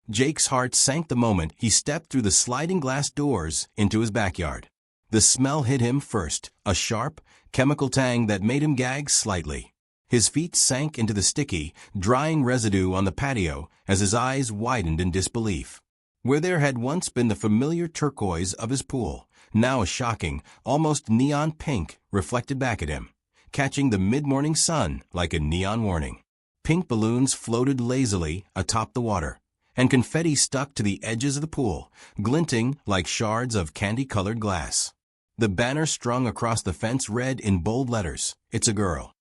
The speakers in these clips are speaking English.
Jake's heart sank the moment he stepped through the sliding glass doors into his backyard. The smell hit him first, a sharp, chemical tang that made him gag slightly. His feet sank into the sticky, drying residue on the patio as his eyes widened in disbelief. Where there had once been the familiar turquoise of his pool, now a shocking, almost neon pink reflected back at him, catching the mid-morning sun like a neon warning. Pink balloons floated lazily atop the water, and confetti stuck to the edges of the pool, glinting like shards of candy-colored glass. The banner strung across the fence read in bold letters, "It's a girl."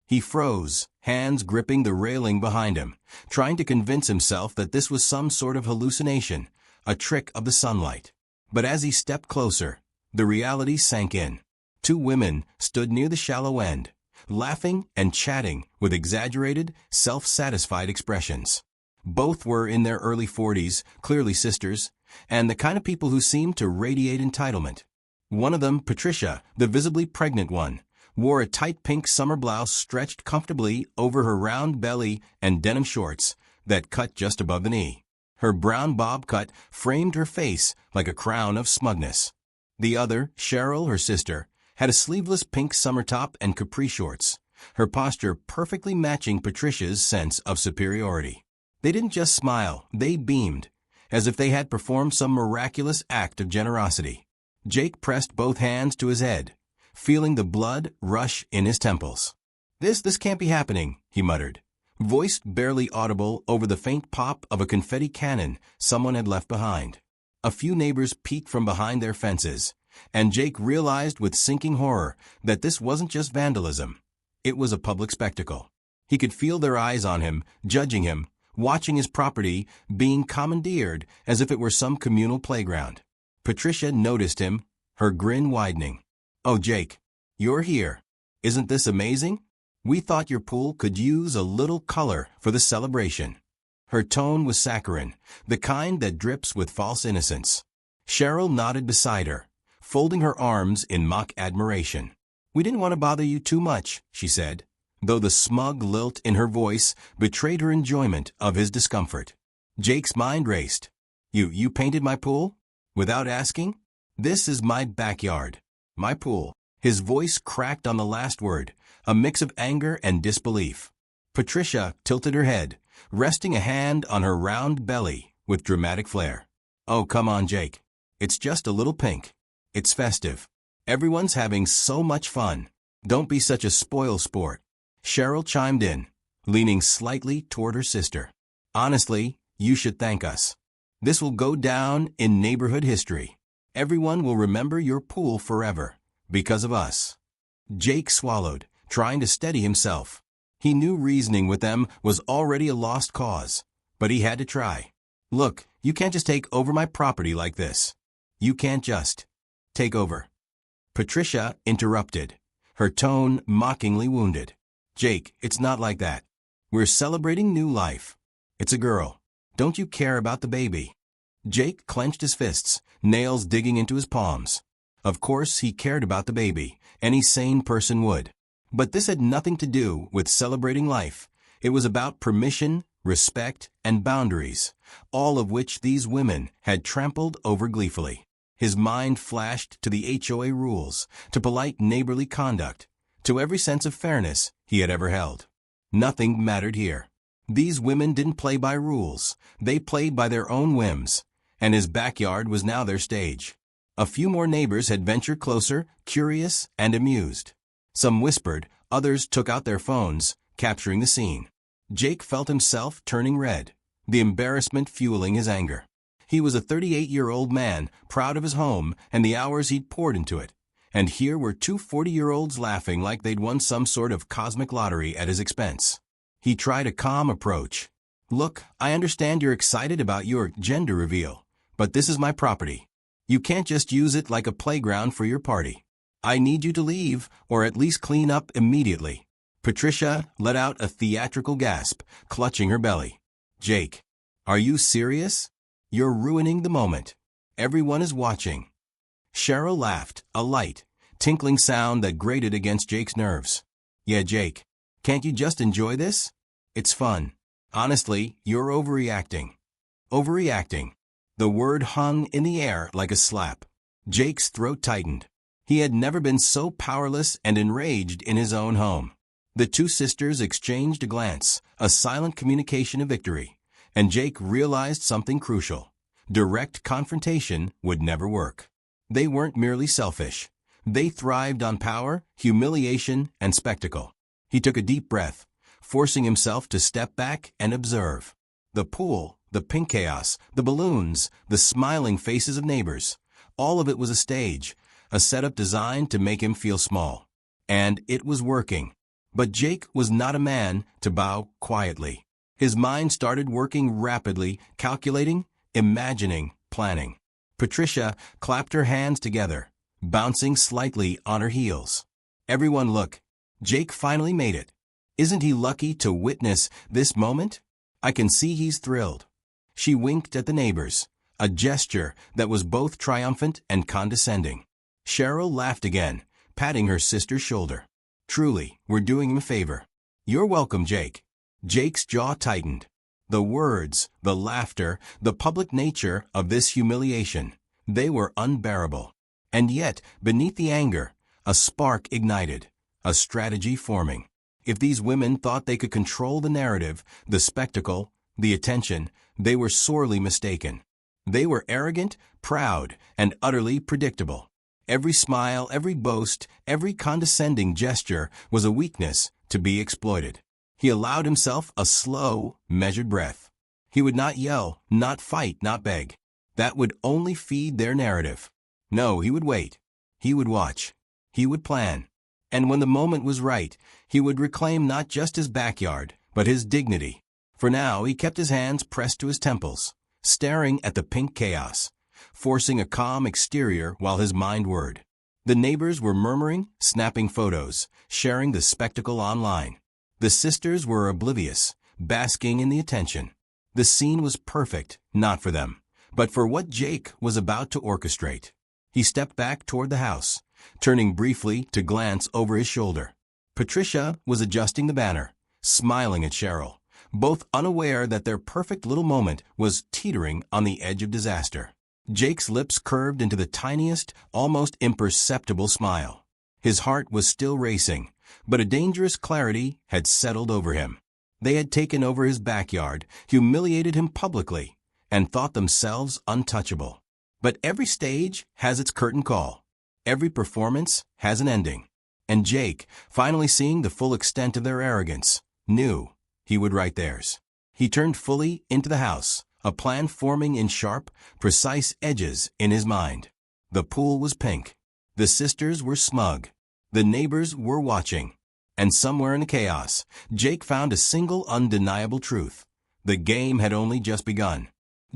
He froze, hands gripping the railing behind him, trying to convince himself that this was some sort of hallucination, a trick of the sunlight. But as he stepped closer, the reality sank in. Two women stood near the shallow end, laughing and chatting with exaggerated, self-satisfied expressions. Both were in their early 40s, clearly sisters, and the kind of people who seemed to radiate entitlement. One of them, Patricia, the visibly pregnant one, wore a tight pink summer blouse stretched comfortably over her round belly and denim shorts that cut just above the knee. Her brown bob cut framed her face like a crown of smugness. The other, Cheryl, her sister, had a sleeveless pink summer top and capri shorts, her posture perfectly matching Patricia's sense of superiority. They didn't just smile, they beamed, as if they had performed some miraculous act of generosity. Jake pressed both hands to his head, feeling the blood rush in his temples. This can't be happening," he muttered, voice barely audible over the faint pop of a confetti cannon someone had left behind. A few neighbors peeked from behind their fences, and Jake realized with sinking horror that this wasn't just vandalism. It was a public spectacle. He could feel their eyes on him, judging him, watching his property being commandeered as if it were some communal playground. Patricia noticed him, her grin widening. "Oh, Jake, you're here. Isn't this amazing? We thought your pool could use a little color for the celebration." Her tone was saccharine, the kind that drips with false innocence. Cheryl nodded beside her, folding her arms in mock admiration. "We didn't want to bother you too much," she said, though the smug lilt in her voice betrayed her enjoyment of his discomfort. Jake's mind raced. You painted my pool? Without asking? This is my backyard. My pool." His voice cracked on the last word, a mix of anger and disbelief. Patricia tilted her head, resting a hand on her round belly with dramatic flair. "Oh, come on, Jake. It's just a little pink. It's festive. Everyone's having so much fun. Don't be such a spoil sport." Cheryl chimed in, leaning slightly toward her sister. "Honestly, you should thank us. This will go down in neighborhood history. Everyone will remember your pool forever, because of us." Jake swallowed, trying to steady himself. He knew reasoning with them was already a lost cause, but he had to try. "Look, you can't just take over my property like this. You can't just take over." Patricia interrupted, her tone mockingly wounded. "Jake, it's not like that. We're celebrating new life. It's a girl. Don't you care about the baby?" Jake clenched his fists, nails digging into his palms. Of course he cared about the baby. Any sane person would. But this had nothing to do with celebrating life. It was about permission, respect, and boundaries, all of which these women had trampled over gleefully. His mind flashed to the HOA rules, to polite neighborly conduct, to every sense of fairness he had ever held. Nothing mattered here. These women didn't play by rules. They played by their own whims, and his backyard was now their stage. A few more neighbors had ventured closer, curious and amused. Some whispered, others took out their phones, capturing the scene. Jake felt himself turning red, the embarrassment fueling his anger. He was a 38-year-old man, proud of his home and the hours he'd poured into it. And here were two 40-year-olds laughing like they'd won some sort of cosmic lottery at his expense. He tried a calm approach. "Look, I understand you're excited about your gender reveal, but this is my property. You can't just use it like a playground for your party. I need you to leave, or at least clean up immediately." Patricia let out a theatrical gasp, clutching her belly. "Jake, are you serious? You're ruining the moment. Everyone is watching." Cheryl laughed, a light, tinkling sound that grated against Jake's nerves. "Yeah, Jake, can't you just enjoy this? It's fun. Honestly, you're overreacting." Overreacting. The word hung in the air like a slap. Jake's throat tightened. He had never been so powerless and enraged in his own home. The two sisters exchanged a glance, a silent communication of victory, and Jake realized something crucial. Direct confrontation would never work. They weren't merely selfish. They thrived on power, humiliation, and spectacle. He took a deep breath, forcing himself to step back and observe. The pool, the pink chaos, the balloons, the smiling faces of neighbors. All of it was a stage, a setup designed to make him feel small. And it was working. But Jake was not a man to bow quietly. His mind started working rapidly, calculating, imagining, planning. Patricia clapped her hands together, bouncing slightly on her heels. Everyone look. Jake finally made it. Isn't he lucky to witness this moment? I can see he's thrilled. She winked at the neighbors, a gesture that was both triumphant and condescending. Cheryl laughed again, patting her sister's shoulder. Truly, we're doing him a favor. You're welcome, Jake. Jake's jaw tightened. The words, the laughter, the public nature of this humiliation, they were unbearable. And yet, beneath the anger, a spark ignited, a strategy forming. If these women thought they could control the narrative, the spectacle, the attention, they were sorely mistaken. They were arrogant, proud, and utterly predictable. Every smile, every boast, every condescending gesture was a weakness to be exploited. He allowed himself a slow, measured breath. He would not yell, not fight, not beg. That would only feed their narrative. No, he would wait. He would watch. He would plan. And when the moment was right, he would reclaim not just his backyard, but his dignity. For now, he kept his hands pressed to his temples, staring at the pink chaos, forcing a calm exterior while his mind whirred. The neighbors were murmuring, snapping photos, sharing the spectacle online. The sisters were oblivious, basking in the attention. The scene was perfect, not for them, but for what Jake was about to orchestrate. He stepped back toward the house, turning briefly to glance over his shoulder. Patricia was adjusting the banner, smiling at Cheryl, both unaware that their perfect little moment was teetering on the edge of disaster. Jake's lips curved into the tiniest, almost imperceptible smile. His heart was still racing, but a dangerous clarity had settled over him. They had taken over his backyard, humiliated him publicly, and thought themselves untouchable. But every stage has its curtain call. Every performance has an ending. And Jake, finally seeing the full extent of their arrogance, knew he would write theirs. He turned fully into the house, a plan forming in sharp, precise edges in his mind. The pool was pink. The sisters were smug. The neighbors were watching. And somewhere in the chaos, Jake found a single undeniable truth. The game had only just begun.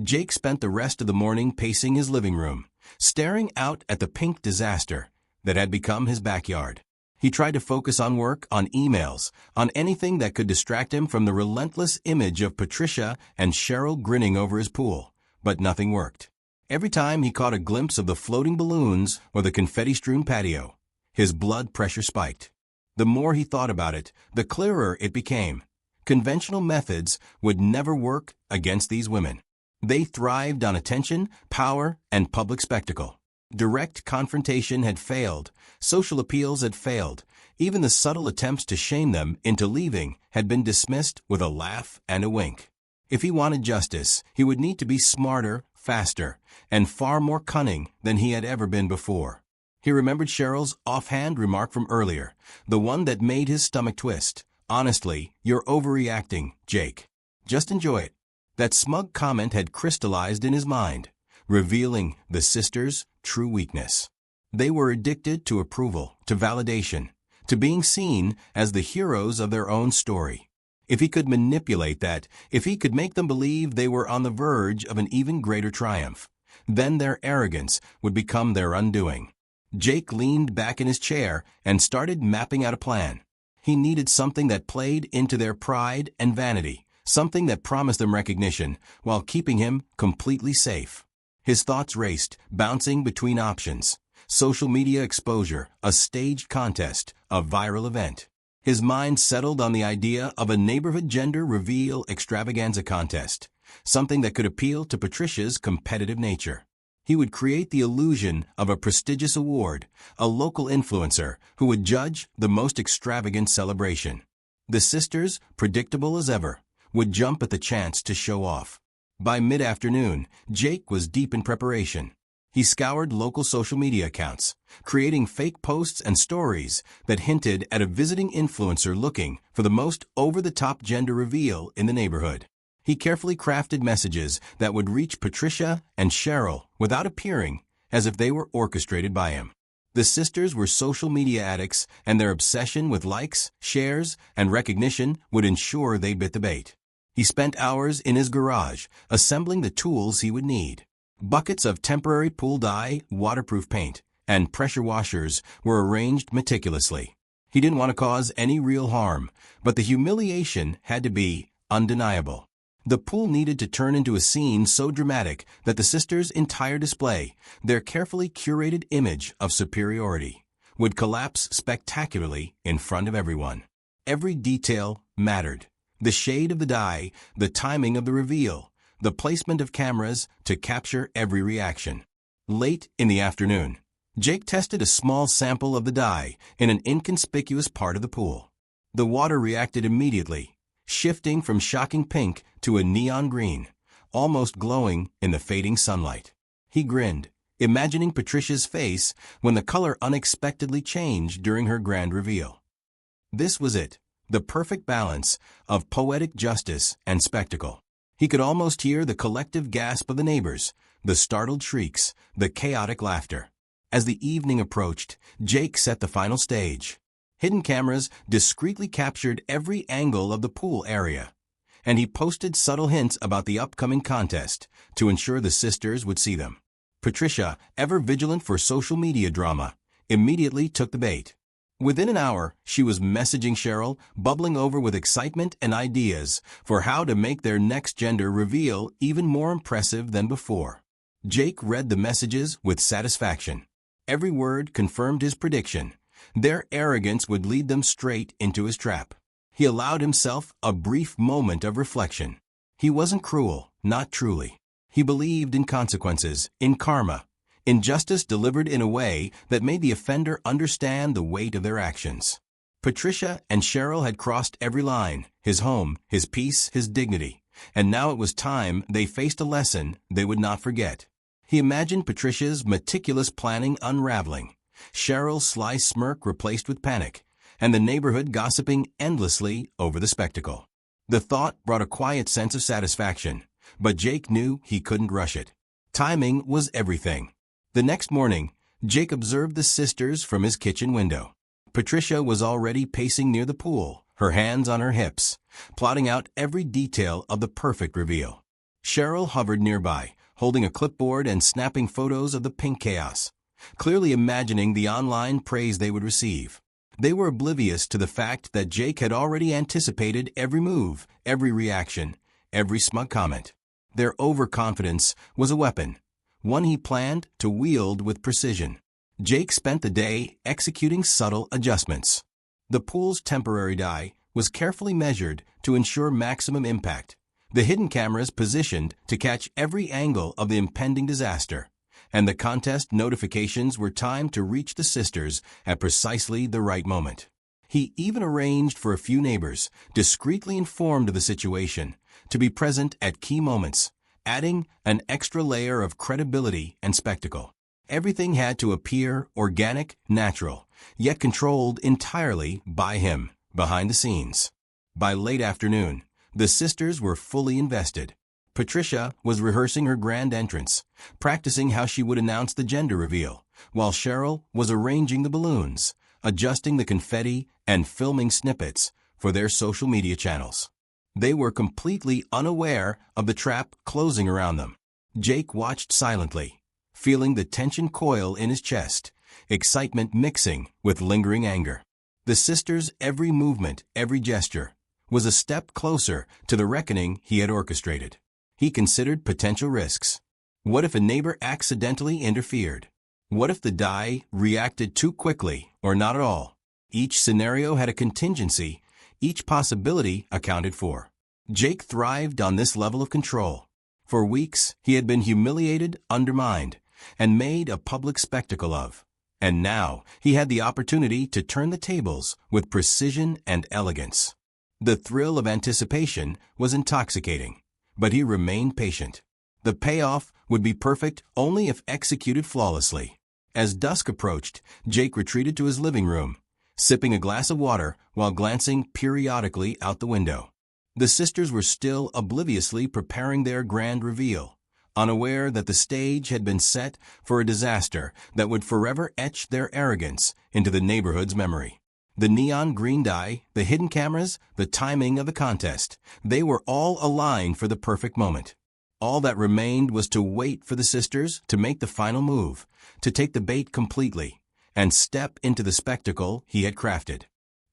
Jake spent the rest of the morning pacing his living room, staring out at the pink disaster that had become his backyard. He tried to focus on work, on emails, on anything that could distract him from the relentless image of Patricia and Cheryl grinning over his pool, but nothing worked. Every time he caught a glimpse of the floating balloons or the confetti-strewn patio, his blood pressure spiked. The more he thought about it, the clearer it became. Conventional methods would never work against these women. They thrived on attention, power, and public spectacle. Direct confrontation had failed. Social appeals had failed. Even the subtle attempts to shame them into leaving had been dismissed with a laugh and a wink. If he wanted justice, he would need to be smarter, faster, and far more cunning than he had ever been before. He remembered Cheryl's offhand remark from earlier, the one that made his stomach twist. Honestly, you're overreacting, Jake. Just enjoy it. That smug comment had crystallized in his mind, revealing the sisters' true weakness. They were addicted to approval, to validation, to being seen as the heroes of their own story. If he could manipulate that, if he could make them believe they were on the verge of an even greater triumph, then their arrogance would become their undoing. Jake leaned back in his chair and started mapping out a plan. He needed something that played into their pride and vanity, something that promised them recognition while keeping him completely safe. His thoughts raced, bouncing between options. Social media exposure, a staged contest, a viral event. His mind settled on the idea of a neighborhood gender reveal extravaganza contest. something that could appeal to Patricia's competitive nature. He would create the illusion of a prestigious award, a local influencer who would judge the most extravagant celebration. The sisters, predictable as ever, would jump at the chance to show off. By mid-afternoon, Jake was deep in preparation. He scoured local social media accounts, creating fake posts and stories that hinted at a visiting influencer looking for the most over-the-top gender reveal in the neighborhood. He carefully crafted messages that would reach Patricia and Cheryl without appearing as if they were orchestrated by him. The sisters were social media addicts, and their obsession with likes, shares, and recognition would ensure they bit the bait. He spent hours in his garage, assembling the tools he would need. Buckets of temporary pool dye, waterproof paint, and pressure washers were arranged meticulously. He didn't want to cause any real harm, but the humiliation had to be undeniable. The pool needed to turn into a scene so dramatic that the sisters' entire display, their carefully curated image of superiority, would collapse spectacularly in front of everyone. Every detail mattered. The shade of the dye, the timing of the reveal, the placement of cameras to capture every reaction. Late in the afternoon, Jake tested a small sample of the dye in an inconspicuous part of the pool. The water reacted immediately, shifting from shocking pink to a neon green, almost glowing in the fading sunlight. He grinned, imagining Patricia's face when the color unexpectedly changed during her grand reveal. This was it, the perfect balance of poetic justice and spectacle. He could almost hear the collective gasp of the neighbors, the startled shrieks, the chaotic laughter. As the evening approached, Jake set the final stage. Hidden cameras discreetly captured every angle of the pool area, and he posted subtle hints about the upcoming contest to ensure the sisters would see them. Patricia, ever vigilant for social media drama, immediately took the bait. Within an hour, she was messaging Cheryl, bubbling over with excitement and ideas for how to make their next gender reveal even more impressive than before. Jake read the messages with satisfaction. Every word confirmed his prediction. Their arrogance would lead them straight into his trap. He allowed himself a brief moment of reflection. He wasn't cruel, not truly. He believed in consequences, in karma, in justice delivered in a way that made the offender understand the weight of their actions. Patricia and Cheryl had crossed every line, his home, his peace, his dignity, and now it was time they faced a lesson they would not forget. He imagined Patricia's meticulous planning unraveling, Cheryl's sly smirk replaced with panic, and the neighborhood gossiping endlessly over the spectacle. The thought brought a quiet sense of satisfaction, but Jake knew he couldn't rush it. Timing was everything. The next morning, Jake observed the sisters from his kitchen window. Patricia was already pacing near the pool, her hands on her hips, plotting out every detail of the perfect reveal. Cheryl hovered nearby, holding a clipboard and snapping photos of the pink chaos, clearly imagining the online praise they would receive. They were oblivious to the fact that Jake had already anticipated every move, every reaction, every smug comment. Their overconfidence was a weapon, one he planned to wield with precision. Jake spent the day executing subtle adjustments. The pool's temporary dye was carefully measured to ensure maximum impact, the hidden cameras positioned to catch every angle of the impending disaster, and the contest notifications were timed to reach the sisters at precisely the right moment. He even arranged for a few neighbors, discreetly informed of the situation, to be present at key moments, adding an extra layer of credibility and spectacle. Everything had to appear organic, natural, yet controlled entirely by him, behind the scenes. By late afternoon, the sisters were fully invested. Patricia was rehearsing her grand entrance, practicing how she would announce the gender reveal, while Cheryl was arranging the balloons, adjusting the confetti, and filming snippets for their social media channels. They were completely unaware of the trap closing around them. Jake watched silently, feeling the tension coil in his chest, excitement mixing with lingering anger. The sisters' every movement, every gesture, was a step closer to the reckoning he had orchestrated. He considered potential risks. What if a neighbor accidentally interfered? What if the dye reacted too quickly or not at all? Each scenario had a contingency, each possibility accounted for. Jake thrived on this level of control. For weeks, he had been humiliated, undermined, and made a public spectacle of. And now, he had the opportunity to turn the tables with precision and elegance. The thrill of anticipation was intoxicating, but he remained patient. The payoff would be perfect only if executed flawlessly. As dusk approached, Jake retreated to his living room, sipping a glass of water while glancing periodically out the window. The sisters were still obliviously preparing their grand reveal, unaware that the stage had been set for a disaster that would forever etch their arrogance into the neighborhood's memory. The neon green dye, the hidden cameras, the timing of the contest, they were all aligned for the perfect moment. All that remained was to wait for the sisters to make the final move, to take the bait completely, and step into the spectacle he had crafted.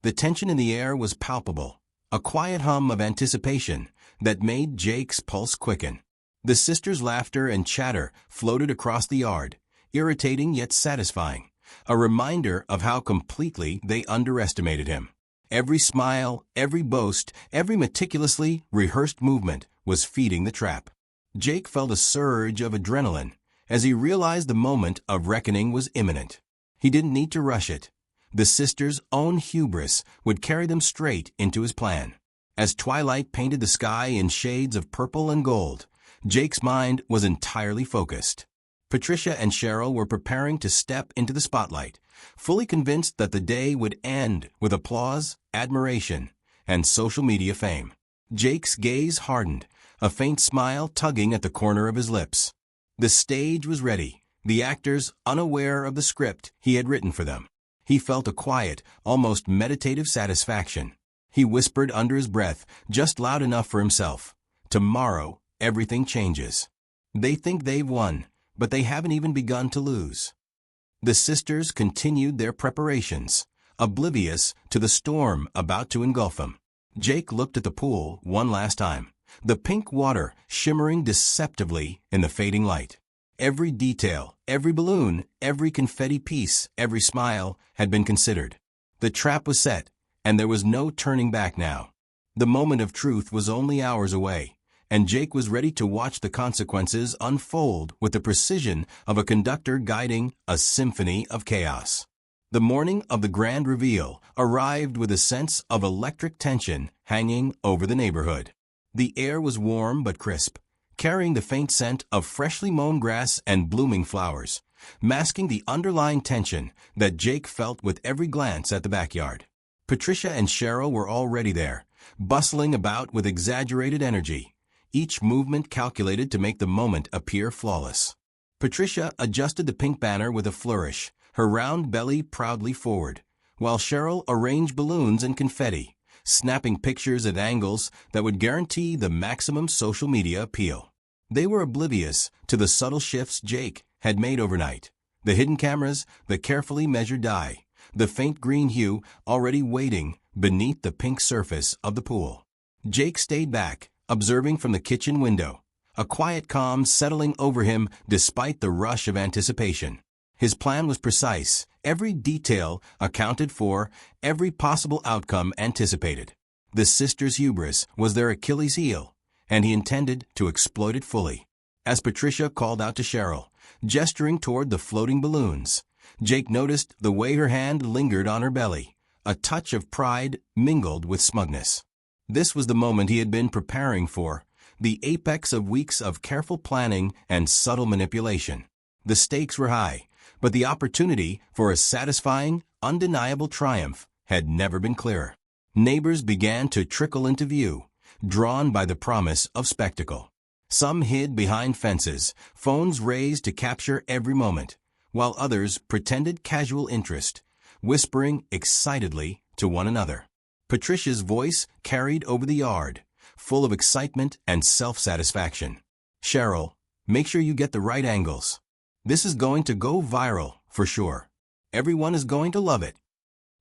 The tension in the air was palpable, a quiet hum of anticipation that made Jake's pulse quicken. The sisters' laughter and chatter floated across the yard, irritating yet satisfying, a reminder of how completely they underestimated him. Every smile, every boast, every meticulously rehearsed movement was feeding the trap. Jake felt a surge of adrenaline as he realized the moment of reckoning was imminent. He didn't need to rush it. The sisters' own hubris would carry them straight into his plan. As twilight painted the sky in shades of purple and gold, Jake's mind was entirely focused. Patricia and Cheryl were preparing to step into the spotlight, fully convinced that the day would end with applause, admiration, and social media fame. Jake's gaze hardened, a faint smile tugging at the corner of his lips. The stage was ready, the actors unaware of the script he had written for them. He felt a quiet, almost meditative satisfaction. He whispered under his breath, just loud enough for himself, "Tomorrow, everything changes." They think they've won, but they haven't even begun to lose. The sisters continued their preparations, oblivious to the storm about to engulf them. Jake looked at the pool one last time, the pink water shimmering deceptively in the fading light. Every detail, every balloon, every confetti piece, every smile had been considered. The trap was set, and there was no turning back now. The moment of truth was only hours away, and Jake was ready to watch the consequences unfold with the precision of a conductor guiding a symphony of chaos. The morning of the grand reveal arrived with a sense of electric tension hanging over the neighborhood. The air was warm but crisp, carrying the faint scent of freshly mown grass and blooming flowers, masking the underlying tension that Jake felt with every glance at the backyard. Patricia and Cheryl were already there, bustling about with exaggerated energy, each movement calculated to make the moment appear flawless. Patricia adjusted the pink banner with a flourish, her round belly proudly forward, while Cheryl arranged balloons and confetti, snapping pictures at angles that would guarantee the maximum social media appeal. They were oblivious to the subtle shifts Jake had made overnight, the hidden cameras, the carefully measured dye, the faint green hue already waiting beneath the pink surface of the pool. Jake stayed back, observing from the kitchen window, a quiet calm settling over him despite the rush of anticipation. His plan was precise, every detail accounted for, every possible outcome anticipated. The sisters' hubris was their Achilles heel, and he intended to exploit it fully. As Patricia called out to Cheryl, gesturing toward the floating balloons, Jake noticed the way her hand lingered on her belly, a touch of pride mingled with smugness. This was the moment he had been preparing for, the apex of weeks of careful planning and subtle manipulation. The stakes were high, but the opportunity for a satisfying, undeniable triumph had never been clearer. Neighbors began to trickle into view, drawn by the promise of spectacle. Some hid behind fences, phones raised to capture every moment, while others pretended casual interest, whispering excitedly to one another. Patricia's voice carried over the yard, full of excitement and self-satisfaction. "Cheryl, make sure you get the right angles. This is going to go viral, for sure. Everyone is going to love it."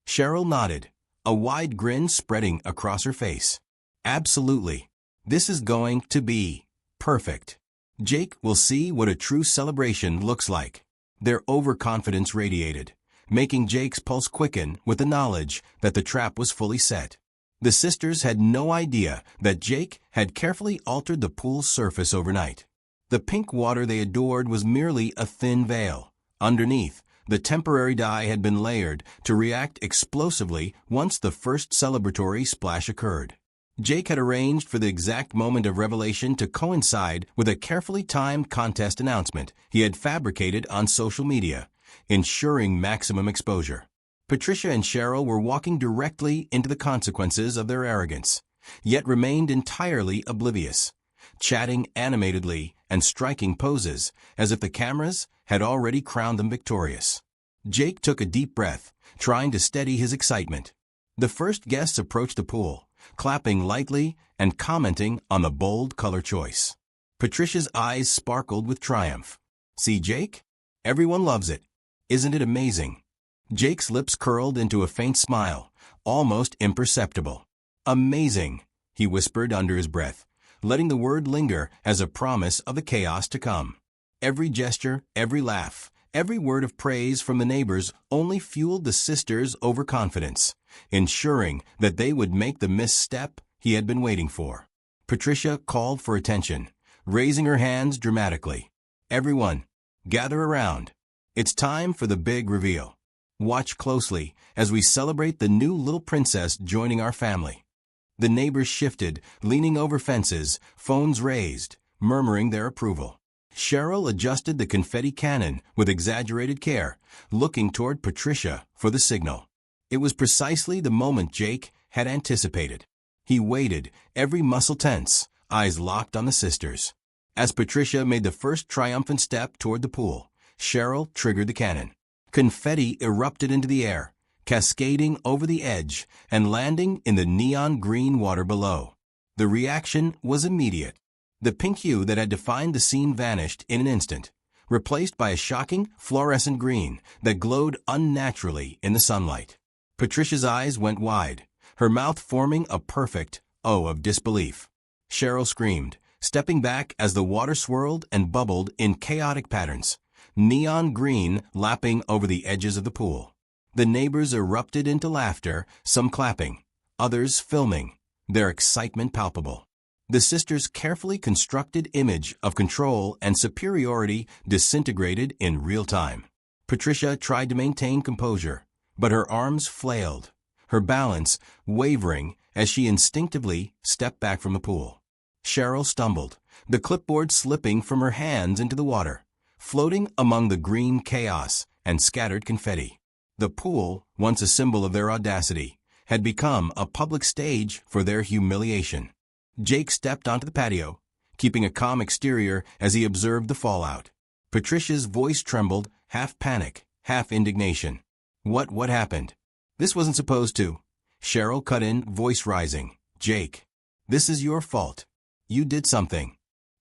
Cheryl nodded, a wide grin spreading across her face. "Absolutely. This is going to be perfect. Jake will see what a true celebration looks like." Their overconfidence radiated, making Jake's pulse quicken with the knowledge that the trap was fully set. The sisters had no idea that Jake had carefully altered the pool's surface overnight. The pink water they adored was merely a thin veil. Underneath, the temporary dye had been layered to react explosively once the first celebratory splash occurred. Jake had arranged for the exact moment of revelation to coincide with a carefully timed contest announcement he had fabricated on social media, ensuring maximum exposure. Patricia and Cheryl were walking directly into the consequences of their arrogance, yet remained entirely oblivious, chatting animatedly and striking poses as if the cameras had already crowned them victorious. Jake took a deep breath, trying to steady his excitement. The first guests approached the pool, clapping lightly and commenting on the bold color choice. Patricia's eyes sparkled with triumph. "See, Jake? Everyone loves it. Isn't it amazing?" Jake's lips curled into a faint smile, almost imperceptible. "Amazing," he whispered under his breath, letting the word linger as a promise of the chaos to come. Every gesture, every laugh, every word of praise from the neighbors only fueled the sisters' overconfidence, ensuring that they would make the misstep he had been waiting for. Patricia called for attention, raising her hands dramatically. "Everyone, gather around. It's time for the big reveal. Watch closely as we celebrate the new little princess joining our family." The neighbors shifted, leaning over fences, phones raised, murmuring their approval. Cheryl adjusted the confetti cannon with exaggerated care, looking toward Patricia for the signal. It was precisely the moment Jake had anticipated. He waited, every muscle tense, eyes locked on the sisters. As Patricia made the first triumphant step toward the pool, Cheryl triggered the cannon. Confetti erupted into the air, cascading over the edge and landing in the neon green water below. The reaction was immediate. The pink hue that had defined the scene vanished in an instant, replaced by a shocking fluorescent green that glowed unnaturally in the sunlight. Patricia's eyes went wide, her mouth forming a perfect O of disbelief. Cheryl screamed, stepping back as the water swirled and bubbled in chaotic patterns, neon green lapping over the edges of the pool. The neighbors erupted into laughter, some clapping, others filming, their excitement palpable. The sisters' carefully constructed image of control and superiority disintegrated in real time. Patricia tried to maintain composure, but her arms flailed, her balance wavering as she instinctively stepped back from the pool. Cheryl stumbled, the clipboard slipping from her hands into the water, floating among the green chaos and scattered confetti. The pool, once a symbol of their audacity, had become a public stage for their humiliation. Jake stepped onto the patio, keeping a calm exterior as he observed the fallout. Patricia's voice trembled, half panic, half indignation. What happened? This wasn't supposed to." Cheryl cut in, voice rising. "Jake, this is your fault. You did something."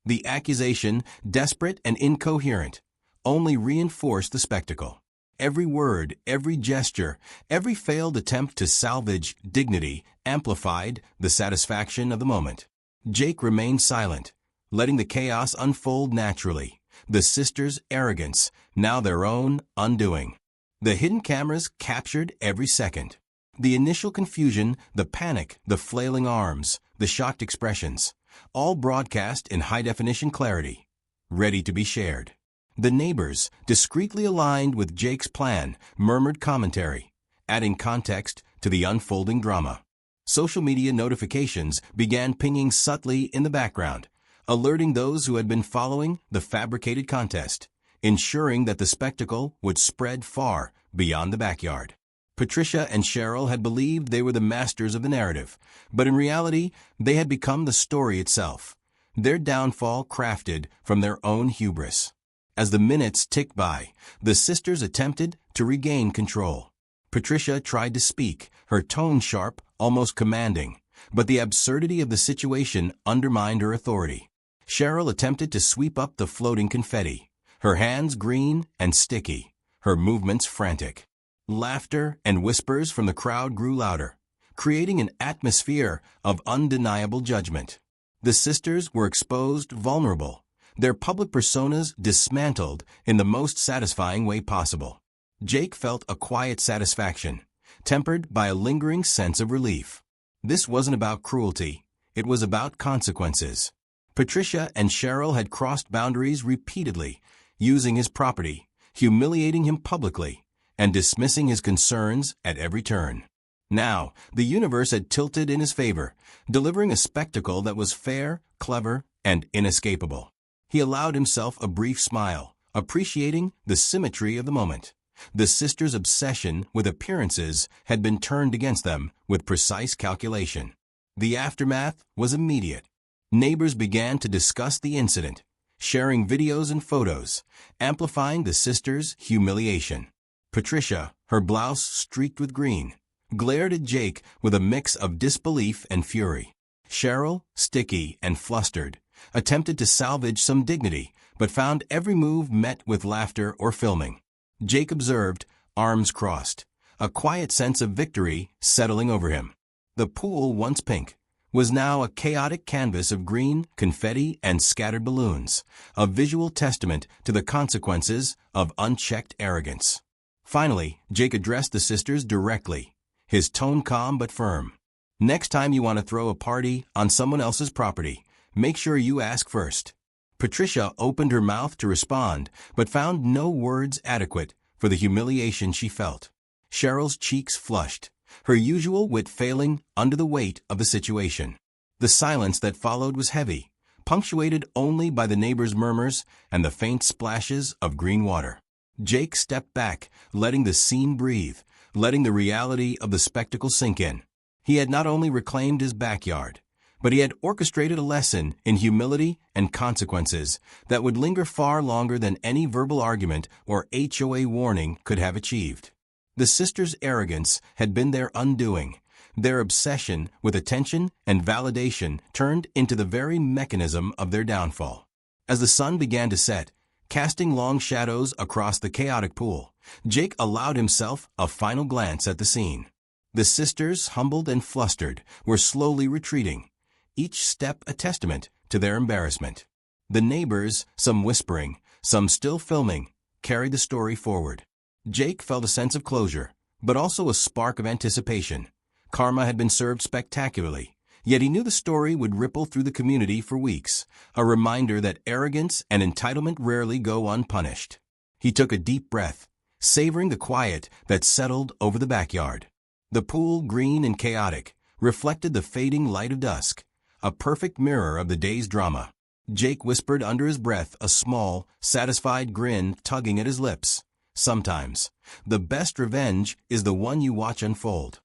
The accusation, desperate and incoherent, only reinforced the spectacle. Every word, every gesture, every failed attempt to salvage dignity amplified the satisfaction of the moment. Jake remained silent, letting the chaos unfold naturally, the sisters' arrogance, now their own undoing. The hidden cameras captured every second. The initial confusion, the panic, the flailing arms, the shocked expressions, all broadcast in high-definition clarity, ready to be shared. The neighbors, discreetly aligned with Jake's plan, murmured commentary, adding context to the unfolding drama. Social media notifications began pinging subtly in the background, alerting those who had been following the fabricated contest, ensuring that the spectacle would spread far beyond the backyard. Patricia and Cheryl had believed they were the masters of the narrative, but in reality, they had become the story itself, their downfall crafted from their own hubris. As the minutes ticked by, the sisters attempted to regain control. Patricia tried to speak, her tone sharp, almost commanding, but the absurdity of the situation undermined her authority. Cheryl attempted to sweep up the floating confetti, her hands green and sticky, her movements frantic. Laughter and whispers from the crowd grew louder, creating an atmosphere of undeniable judgment. The sisters were exposed vulnerable, their public personas dismantled in the most satisfying way possible. Jake felt a quiet satisfaction, tempered by a lingering sense of relief. This wasn't about cruelty. It was about consequences. Patricia and Cheryl had crossed boundaries repeatedly, using his property, humiliating him publicly, and dismissing his concerns at every turn. Now, the universe had tilted in his favor, delivering a spectacle that was fair, clever, and inescapable. He allowed himself a brief smile, appreciating the symmetry of the moment. The sisters' obsession with appearances had been turned against them with precise calculation. The aftermath was immediate. Neighbors began to discuss the incident, sharing videos and photos, amplifying the sisters' humiliation. Patricia, her blouse streaked with green, glared at Jake with a mix of disbelief and fury. Cheryl, sticky and flustered, attempted to salvage some dignity, but found every move met with laughter or filming. Jake observed, arms crossed, a quiet sense of victory settling over him. The pool, once pink, was now a chaotic canvas of green, confetti, and scattered balloons, a visual testament to the consequences of unchecked arrogance. Finally, Jake addressed the sisters directly, his tone calm but firm. Next time you want to throw a party on someone else's property, make sure you ask first. Patricia opened her mouth to respond, but found no words adequate for the humiliation she felt. Cheryl's cheeks flushed, her usual wit failing under the weight of the situation. The silence that followed was heavy, punctuated only by the neighbors' murmurs and the faint splashes of green water. Jake stepped back, letting the scene breathe, letting the reality of the spectacle sink in. He had not only reclaimed his backyard, but he had orchestrated a lesson in humility and consequences that would linger far longer than any verbal argument or HOA warning could have achieved. The sisters' arrogance had been their undoing. Their obsession with attention and validation turned into the very mechanism of their downfall. As the sun began to set, casting long shadows across the chaotic pool, Jake allowed himself a final glance at the scene. The sisters, humbled and flustered, were slowly retreating, each step a testament to their embarrassment. The neighbors, some whispering, some still filming, carried the story forward. Jake felt a sense of closure, but also a spark of anticipation. Karma had been served spectacularly, yet he knew the story would ripple through the community for weeks, a reminder that arrogance and entitlement rarely go unpunished. He took a deep breath, savoring the quiet that settled over the backyard. The pool, green and chaotic, reflected the fading light of dusk, a perfect mirror of the day's drama. Jake whispered under his breath, a small, satisfied grin tugging at his lips. Sometimes, the best revenge is the one you watch unfold.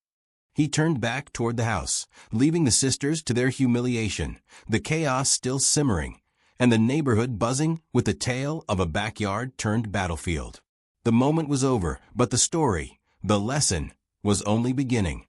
He turned back toward the house, leaving the sisters to their humiliation, the chaos still simmering, and the neighborhood buzzing with the tale of a backyard turned battlefield. The moment was over, but the story, the lesson, was only beginning.